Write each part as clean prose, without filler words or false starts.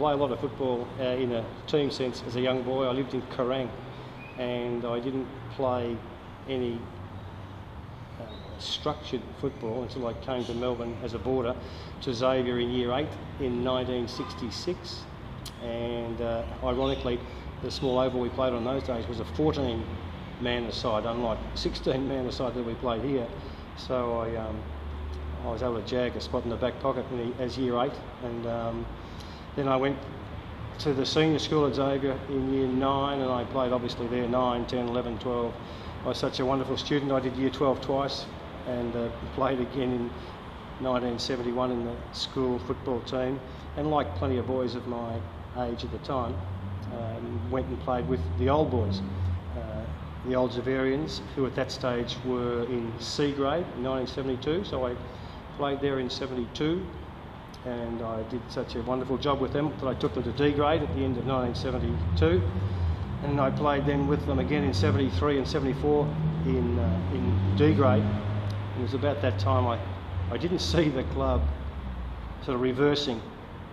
play a lot of football in a team sense as a young boy. I lived in Kerrang, and I didn't play any structured football until I came to Melbourne as a boarder to Xavier in Year 8 in 1966. And ironically, the small oval we played on those days was a 14-man-a-side, unlike 16-man-a-side that we played here. So I was able to jag a spot in the back pocket as Year 8, and then I went to the senior school at Xavier in Year 9, and I played obviously there 9, 10, 11, 12. I was such a wonderful student. I did Year 12 twice, and played again in 1971 in the school football team, and like plenty of boys of my age at the time, went and played with the old boys, the old Xaverians, who at that stage were in C grade in 1972. So I played there in 72, and I did such a wonderful job with them that I took them to D grade at the end of 1972, and I played then with them again in 73 and 74 in D grade. It was about that time I didn't see the club sort of reversing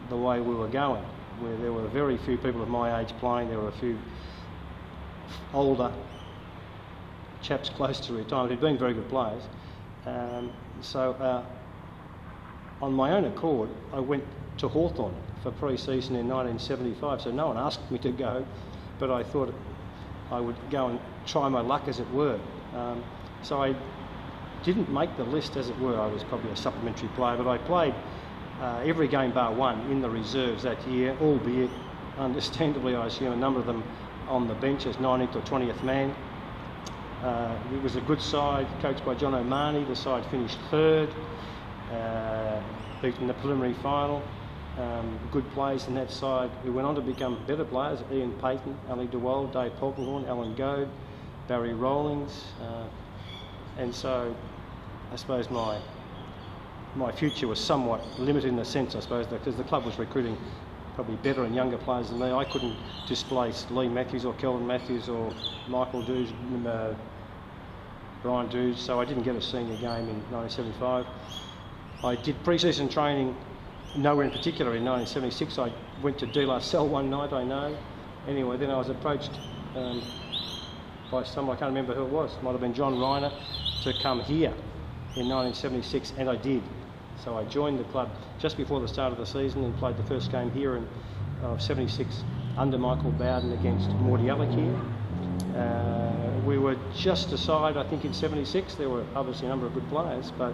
the way we were going, where there were very few people of my age playing. There were a few older chaps close to retirement who'd been very good players. So on my own accord, I went to Hawthorn for pre-season in 1975. So no one asked me to go, but I thought I would go and try my luck, as it were. So I didn't make the list, as it were. I was probably a supplementary player, but I played every game bar one in the reserves that year, albeit, understandably, I assume, a number of them on the bench as 19th or 20th man. It was a good side, coached by John O'Mahony. The side finished third, beaten the preliminary final. Good players in that side who went on to become better players: Ian Payton, Ali DeWald, Dave Polkenhorn, Alan Goad, Barry Rawlings. And so I suppose my future was somewhat limited in a sense, I suppose, because the club was recruiting probably better and younger players than me. I couldn't displace Lee Matthews or Kelvin Matthews or Michael Dews, Brian Dews, so I didn't get a senior game in 1975. I did pre-season training nowhere in particular in 1976. I went to De La Salle one night, I know. Anyway, then I was approached by someone, I can't remember who it was, might have been John Reiner, to come here in 1976, and I did. So I joined the club just before the start of the season and played the first game here in 76 under Michael Bowden against Mordialloc here. We were just aside, I think, in 76. There were obviously a number of good players, but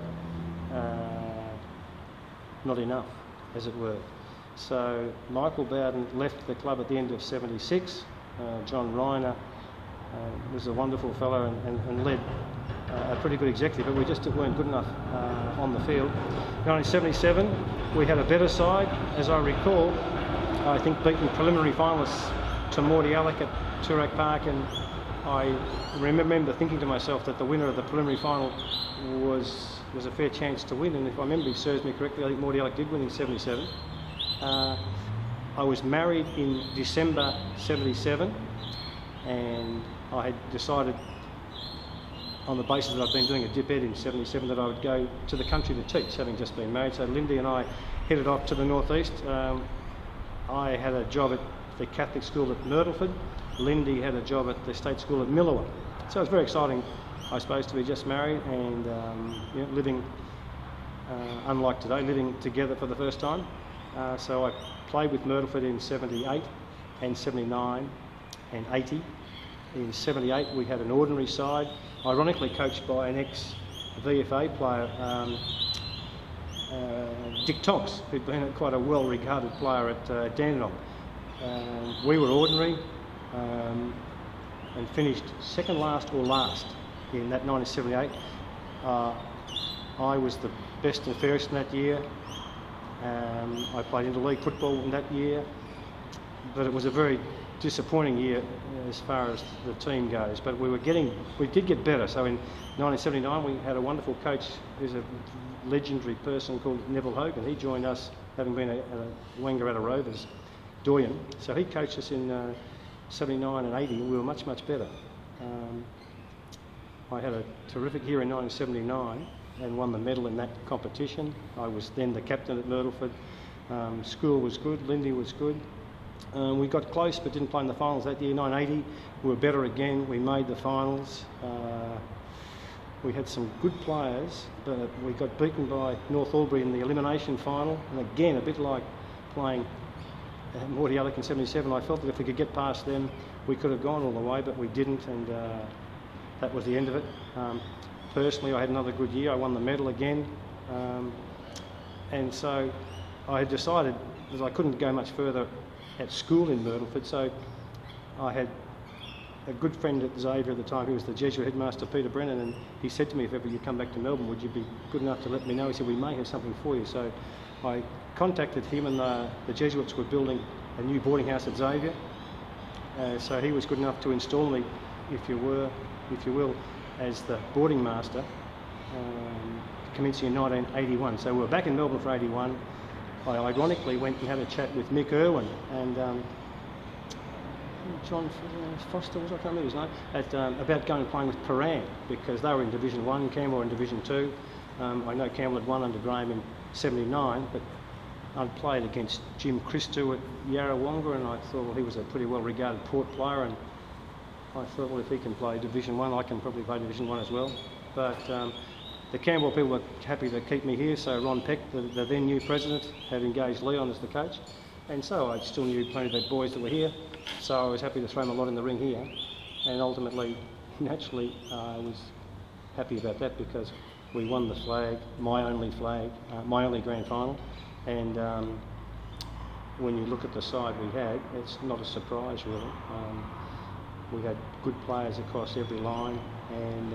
not enough, as it were. So Michael Bowden left the club at the end of 76. John Reiner was a wonderful fellow and led a pretty good executive, but we just weren't good enough on the field. 1977, we had a better side, as I recall. I think beaten preliminary finalists to Mordialloc at Toorak Park, and I remember thinking to myself that the winner of the preliminary final was a fair chance to win, and if my memory serves me correctly, I think Mordialloc did win in 77. I was married in December 77, and I had decided, on the basis that I'd been doing a dip ed in 77, that I would go to the country to teach, having just been married. So Lindy and I headed off to the northeast. I had a job at the Catholic school at Myrtleford. Lindy had a job at the state school at Millawa. So it was very exciting, I suppose, to be just married and living, unlike today, living together for the first time. So I played with Myrtleford in 78 and 79 and 80. In 78 we had an ordinary side, ironically coached by an ex-VFA player, Dick Tonks, who'd been quite a well-regarded player at Dandenong. We were ordinary and finished second last or last in that 1978. I was the best and fairest in that year. I played interleague football in that year, but it was a very disappointing year as far as the team goes, but we did get better. So in 1979 we had a wonderful coach who's a legendary person called Neville Hogan. He joined us, having been a Wangaratta Rovers doyen. So he coached us in 79 and 80, and we were much, much better. I had a terrific year in 1979 and won the medal in that competition. I was then the captain at Myrtleford. School was good, Lindy was good. We got close but didn't play in the finals that year. 1980, we were better again. We made the finals. We had some good players, but we got beaten by North Albury in the elimination final. And again, a bit like playing Morty Alec in 77, I felt that if we could get past them, we could have gone all the way, but we didn't, and that was the end of it. Personally, I had another good year. I won the medal again. And so I had decided that I couldn't go much further at school in Myrtleford, so I had a good friend at Xavier at the time, who was the Jesuit headmaster, Peter Brennan, and he said to me, if ever you come back to Melbourne, would you be good enough to let me know? He said, we may have something for you. So I contacted him, and the Jesuits were building a new boarding house at Xavier. So he was good enough to install me, if you will, as the boarding master, commencing in 1981. So we were back in Melbourne for 81. I ironically went and had a chat with Mick Irwin and John Foster, I can't remember his name, about going and playing with Paran, because they were in Division 1, Camberwell were in Division 2. I know Camberwell had won under Graham in 79, but I'd played against Jim Christou at Yarrawonga, and I thought, well, he was a pretty well-regarded Port player, and I thought, well, if he can play Division 1, I can probably play Division 1 as well. But the Camberwell people were happy to keep me here, so Ron Peck, the then new president, had engaged Leon as the coach, and so I still knew plenty of the boys that were here, so I was happy to throw them a lot in the ring here, and ultimately, naturally, I was happy about that because we won the flag, my only grand final, and when you look at the side we had, it's not a surprise really. We had good players across every line, and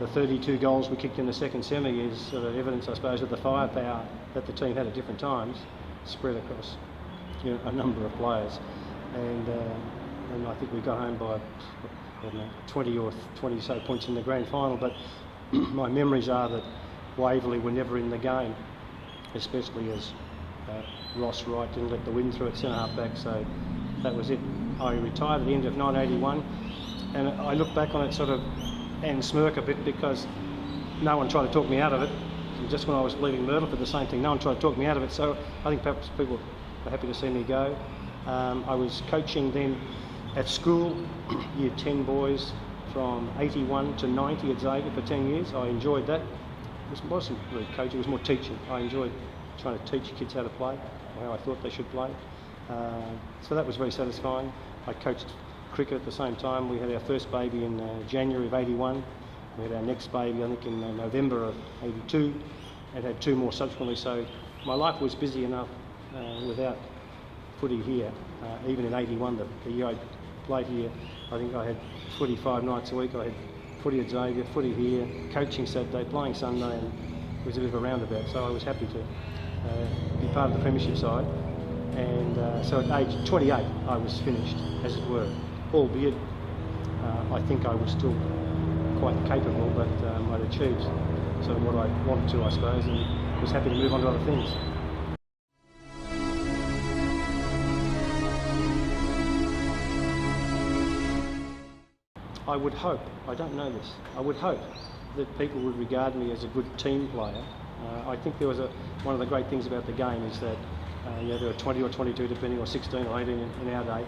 the 32 goals we kicked in the second semi is sort of evidence, I suppose, of the firepower that the team had at different times, spread across a number of players. And I think we got home by 20 or 20 so points in the grand final. But my memories are that Waverley were never in the game, especially as Ross Wright didn't let the wind through at centre half back. So that was it. I retired at the end of 1981, and I look back on it sort of and smirk a bit because no one tried to talk me out of it. And just when I was leaving Myrtleford, the same thing, no one tried to talk me out of it, so I think perhaps people were happy to see me go. I was coaching then at school, year 10 boys from 81 to 90 at Xavier for 10 years. I enjoyed that. It wasn't really coaching, it was more teaching. I enjoyed trying to teach kids how to play, how I thought they should play. So that was very satisfying. I coached cricket at the same time. We had our first baby in January of 81. We had our next baby, I think, in November of 82, and had two more subsequently. So my life was busy enough without footy here. Even in 81, the year I played here, I think I had footy 5 nights a week. I had footy at Xavier, footy here, coaching Saturday, playing Sunday, and it was a bit of a roundabout. So I was happy to be part of the Premiership side. And so at age 28, I was finished, as it were. Albeit, I think I was still quite capable, but I'd achieved sort of what I wanted to, I suppose, and was happy to move on to other things. I would hope, I don't know this, I would hope that people would regard me as a good team player. I think there was one of the great things about the game is that there were 20 or 22 depending, or 16 or 18 in our day.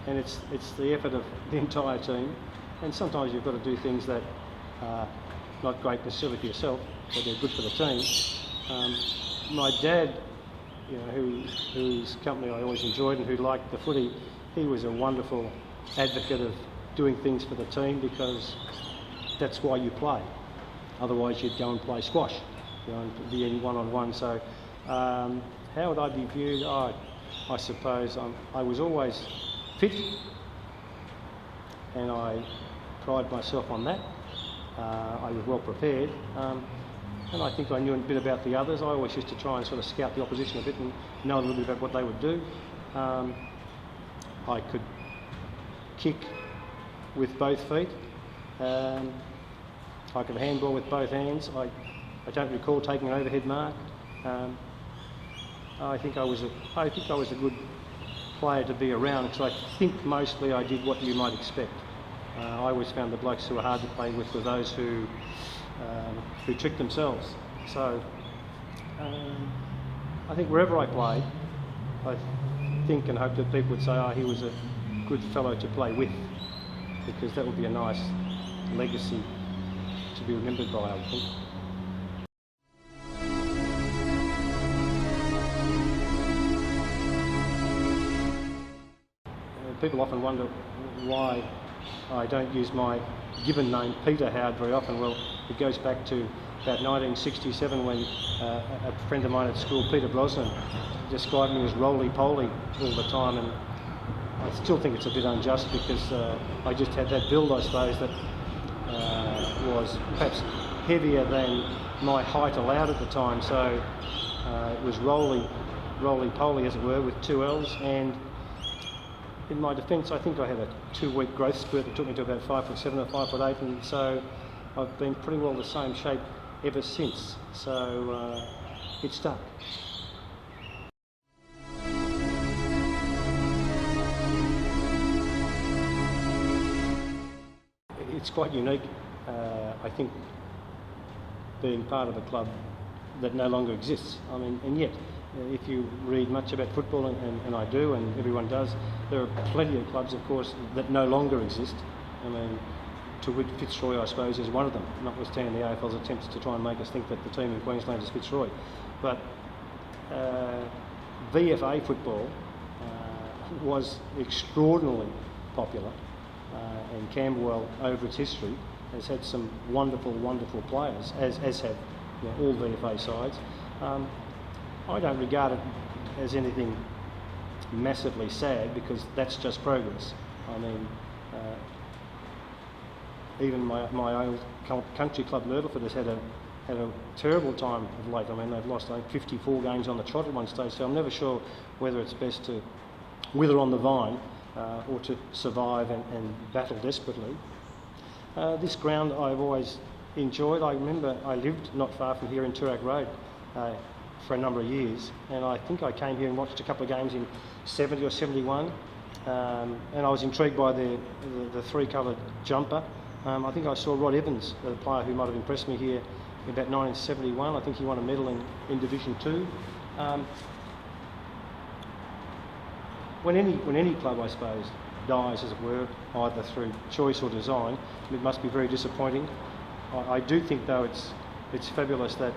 And it's the effort of the entire team, and sometimes you've got to do things that are not great necessarily for yourself, but they're good for the team. My dad, whose company I always enjoyed and who liked the footy, he was a wonderful advocate of doing things for the team because that's why you play. Otherwise you'd go and play squash, and be in one-on-one. So how would I be viewed? I suppose I was always fit, and I pride myself on that. I was well prepared, and I think I knew a bit about the others. I always used to try and sort of scout the opposition a bit and know a little bit about what they would do. I could kick with both feet. I could handball with both hands. I don't recall taking an overhead mark. I think I was a good player to be around because I think mostly I did what you might expect. I always found the blokes who were hard to play with were those who tricked themselves. So I think wherever I played, I think and hope that people would say, oh, he was a good fellow to play with, because that would be a nice legacy to be remembered by, I think. People often wonder why I don't use my given name, Peter Howard, very often. Well, it goes back to about 1967 when a friend of mine at school, Peter Brosnan, described me as roly-poly all the time, and I still think it's a bit unjust because I just had that build, I suppose, that was perhaps heavier than my height allowed at the time, so it was roly-poly, as it were, with two L's. And in my defence, I think I had a 2-week growth spurt that took me to about 5'7" or 5'8", and so I've been pretty well the same shape ever since. So it stuck. It's quite unique, I think, being part of a club that no longer exists. I mean, and yet, if you read much about football, and I do, and everyone does, there are plenty of clubs, of course, that no longer exist. I mean, to wit, Fitzroy, I suppose, is one of them, notwithstanding the AFL's attempts to try and make us think that the team in Queensland is Fitzroy. But VFA football was extraordinarily popular, and Camberwell, over its history, has had some wonderful, wonderful players, as have all VFA sides. I don't regard it as anything massively sad, because that's just progress. I mean, even my old country club, Myrtleford, has had a terrible time of late. I mean, they've lost 54 games on the trot at one stage, so I'm never sure whether it's best to wither on the vine or to survive and battle desperately. This ground I've always enjoyed. I remember I lived not far from here in Toorak Road for a number of years, and I think I came here and watched a couple of games in 70 or 71, and I was intrigued by the three-coloured jumper. I think I saw Rod Evans, a player who might have impressed me here in about 1971. I think he won a medal in Division 2. When any club, I suppose, dies, as it were, either through choice or design, it must be very disappointing. I do think, though, it's fabulous that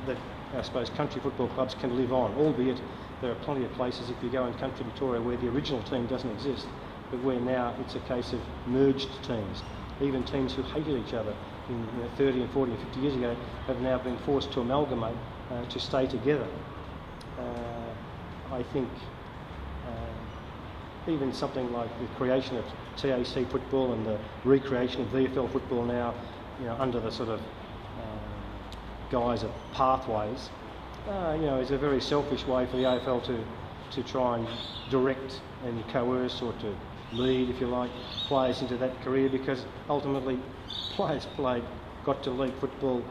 that I suppose country football clubs can live on, albeit there are plenty of places, if you go in country Victoria, where the original team doesn't exist, but where now it's a case of merged teams. Even teams who hated each other 30 and 40 and 50 years ago have now been forced to amalgamate to stay together. I think even something like the creation of TAC football and the recreation of VFL football now, under the sort of guise of pathways, is a very selfish way for the AFL to try and direct and coerce, or to lead, if you like, players into that career, because ultimately players got to league football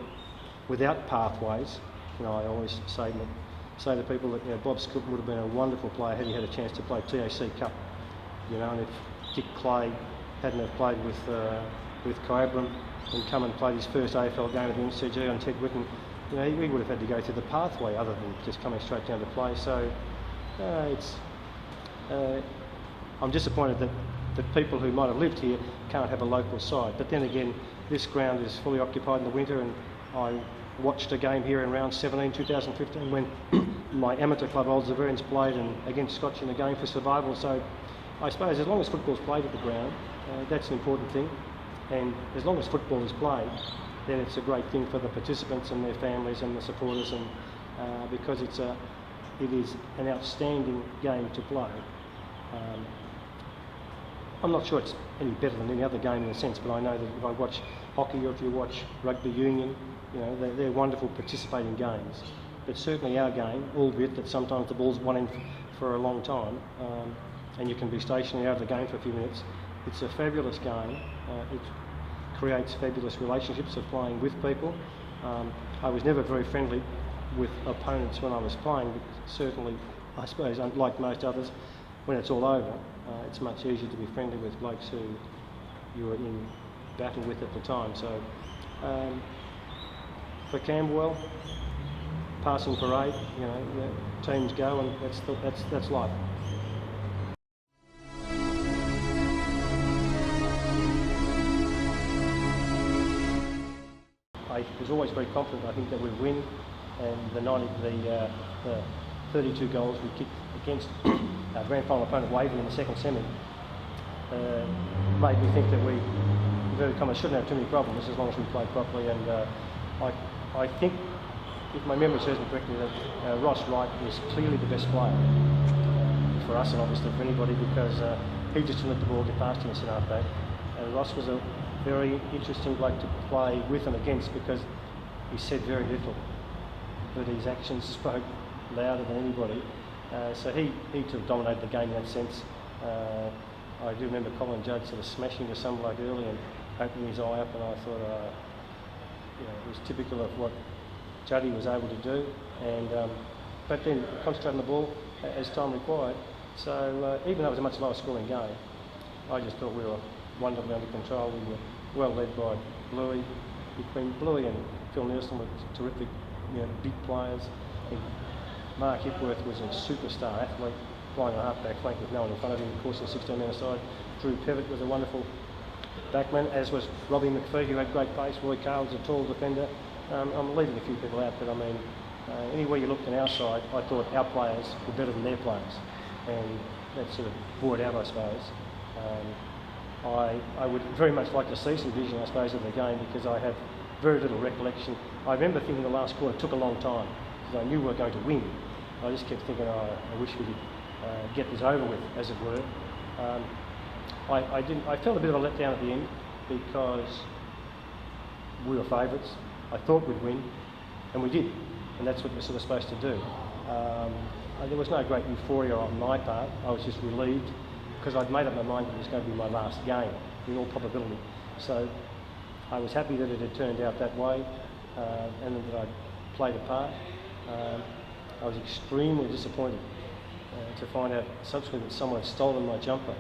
without pathways. I always say to people that Bob Skilton would have been a wonderful player had he had a chance to play TAC Cup. And if Dick Clay hadn't have played with Kyabram and come and played his first AFL game at the MCG on Ted Whitten, he would have had to go through the pathway other than just coming straight down to play. So I'm disappointed that people who might have lived here can't have a local side. But then again, this ground is fully occupied in the winter, and I watched a game here in round 17, 2015, when my amateur club Old Zaverians played against Scotch in a game for survival. So I suppose as long as football's played at the ground, that's an important thing. And as long as football is played, then it's a great thing for the participants and their families and the supporters, and because it is an outstanding game to play. I'm not sure it's any better than any other game in a sense, but I know that if I watch hockey or if you watch rugby union, they're wonderful participating games. But certainly our game, albeit that sometimes the ball's won in for a long time, and you can be stationary out of the game for a few minutes, it's a fabulous game. It creates fabulous relationships of playing with people. I was never very friendly with opponents when I was playing, but certainly, I suppose, unlike most others, when it's all over, it's much easier to be friendly with blokes who you were in battle with at the time. So for Camberwell, passing parade. Teams go, and that's life. I was always very confident. I think that we'd win, and the 32 goals we kicked against our grand final opponent Waverley in the second semi made me think that we shouldn't have too many problems as long as we played properly. And I think, if my memory serves me correctly, that Ross Wright was clearly the best player for us, and obviously for anybody, because he just didn't let the ball get past him in centre half back. And Ross was a very interesting bloke to play with and against, because he said very little, but his actions spoke louder than anybody. So he sort of dominated the game in that sense. I do remember Colin Judd sort of smashing to some bloke early and opening his eye up, and I thought, it was typical of what Juddy was able to do. And but then concentrating on the ball as time required. So even though it was a much lower scoring game, I just thought we were wonderfully under control. We were well led by Bluey. Between Bluey and Phil Nielsen were terrific, big players. Mark Hipworth was a superstar athlete, flying a half-back flank with no one in front of him, of course, in 16-man aside. Drew Pevitt was a wonderful backman, as was Robbie McPhee, who had great pace. Roy Carl was a tall defender. I'm leaving a few people out, but I mean, anywhere you looked on our side, I thought our players were better than their players, and that sort of bore it out, I suppose. I would very much like to see some vision, I suppose, of the game, because I have very little recollection. I remember thinking the last quarter took a long time, because I knew we were going to win. I just kept thinking, I wish we could get this over with, as it were. I felt a bit of a letdown at the end, because we were favourites. I thought we'd win, and we did, and that's what we're sort of supposed to do. There was no great euphoria on my part. I was just relieved, because I'd made up my mind that it was going to be my last game, in all probability. So I was happy that it had turned out that way, and that I'd played a part. I was extremely disappointed to find out subsequently that someone had stolen my jumper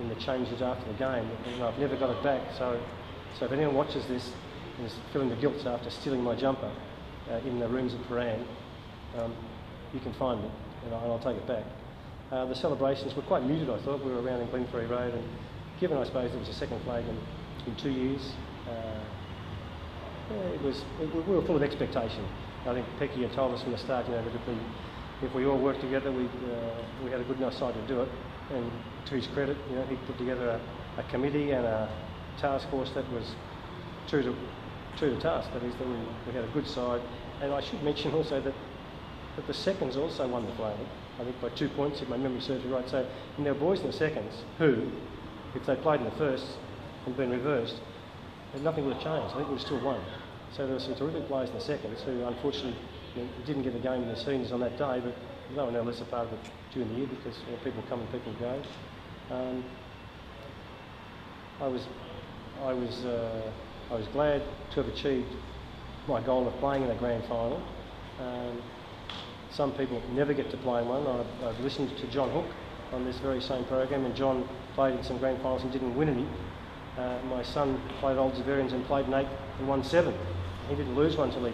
in the changes after the game, and I've never got it back. So if anyone watches this and is feeling the guilt after stealing my jumper in the rooms at Paran, you can find it, and I'll take it back. The celebrations were quite muted, I thought. We were around in Glenferrie Road, and given, I suppose, it was a second flag in 2 years, we were full of expectation. I think Pecky had told us from the start, that if we all worked together, we had a good enough side to do it. And to his credit, he put together a committee and a task force that was true to task. That is, that we had a good side. And I should mention also that the seconds also won the flag, I think by 2 points, if my memory serves me right. So there were boys in the seconds who, if they played in the first and been reversed, then nothing would have changed. I think we would have still won. So there were some terrific players in the seconds who unfortunately didn't get a game in the seniors on that day, but they were no less a part of it during the year, because people come and people go. I was glad to have achieved my goal of playing in a grand final. Some people never get to play in one. I've listened to John Hook on this very same program, and John played in some grand finals and didn't win any. My son played Old Zaverians and played in 8 and won 7. He didn't lose one until he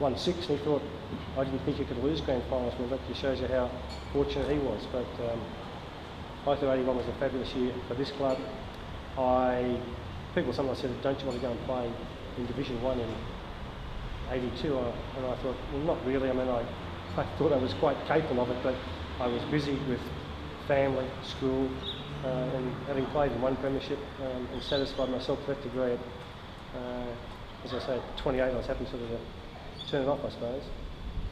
won 6, and he thought, I didn't think you could lose grand finals. Well, that just shows you how fortunate he was. But I thought 81 was a fabulous year for this club. People sometimes said, don't you want to go and play in Division 1 in 82? And I thought, well, not really. I mean, I thought I was quite capable of it, but I was busy with family, school, and having played in one premiership, and satisfied myself to that degree. As I say, at 28, I was happy sort of to turn it off, I suppose.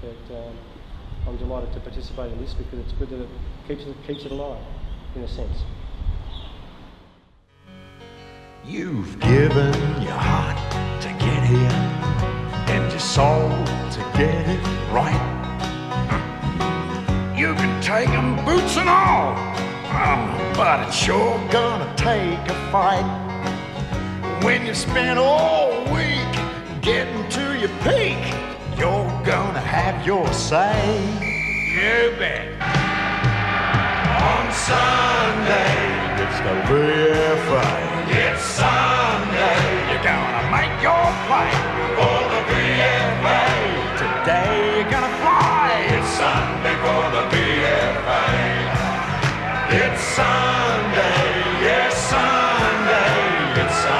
But I'm delighted to participate in this, because it's good that it keeps it alive, in a sense. You've given your heart to get here, and your soul to get it right. You can take 'em boots and all, but it's sure gonna take a fight. When you spend all week getting to your peak, you're gonna have your say. You bet. On Sunday, it's the VFA. It's Sunday, you're gonna make your play for the VFA. Today you're gonna fly It's